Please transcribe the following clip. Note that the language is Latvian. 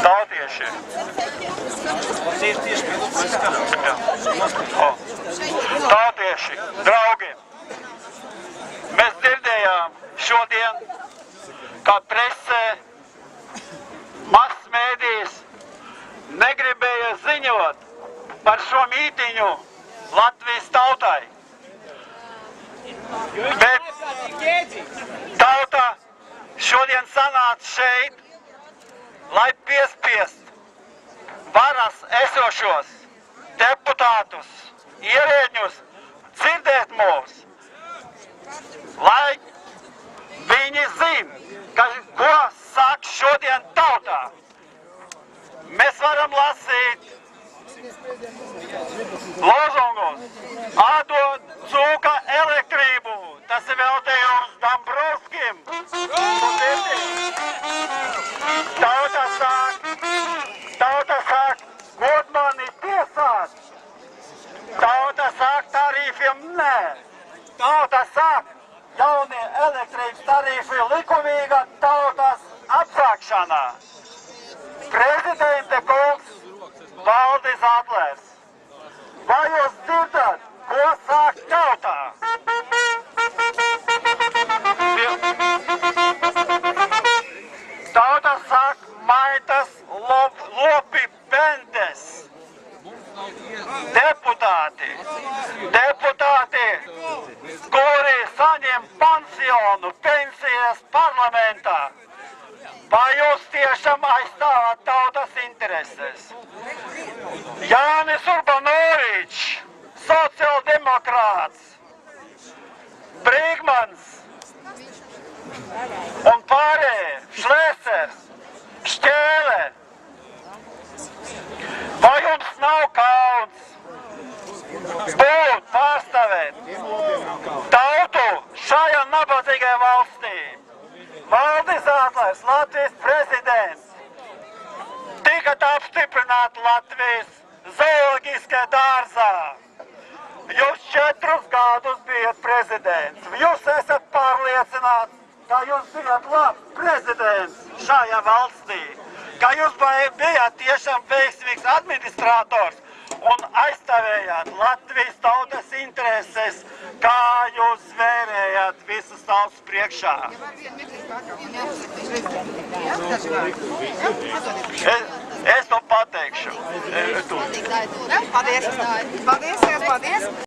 Tautieši. Tautieši, draugi, mēs dzirdējām šodien, kā presē, masmēdijas negribēja ziņot par šo mītiņu Latvijas tautai. Bet tauta šodien sanāca šeit, lai piespiest varas esošos deputātus, ierēģņus dzirdēt mūs, lai viņi zina, ko saka šodien tautā. Mēs varam lasīt lozungus, atdod cūka elektrību, tas ir veltījums Dombrovskim. Tauta sāk, god mani tiesāt. Tauta sāk, tarīfiem nē. Tauta sāk, jaunie elektrības tarīfi likumīga tautas apsākšanā. Prezidente kungs Valdis Adlers, vai jūs dzirdat, ko sāk tautā? Tauta sāk maitas lopi pendes. Deputāti, kuri saņem pensionu, pensijas parlamentā, vai jūs tiešām aizstāvat tautas intereses? Jānis Urbanovičs, sociāldemokrāts, Brīgmans un pārējie, Šlēsers, Šķēle, vai jums nav kauns būt pārstāvēt tautu šajā nabadzīgajā valstī? Valdis Adlers, Latvijas prezidents, tikat apstiprināt Latvijas zooloģiskajā dārzā. Jūs 4 gadus bijat prezidents. Jūs esat pārliecināts, ka jūs bijat labs prezidents šajā valstī, ka jūs bijat tiešām veiksmīgs administrators un aizstāvējāt Latvijas tautas intereses, kā jūs vērējāt visas tautas priekšā. Es to pateikšu. Paldies!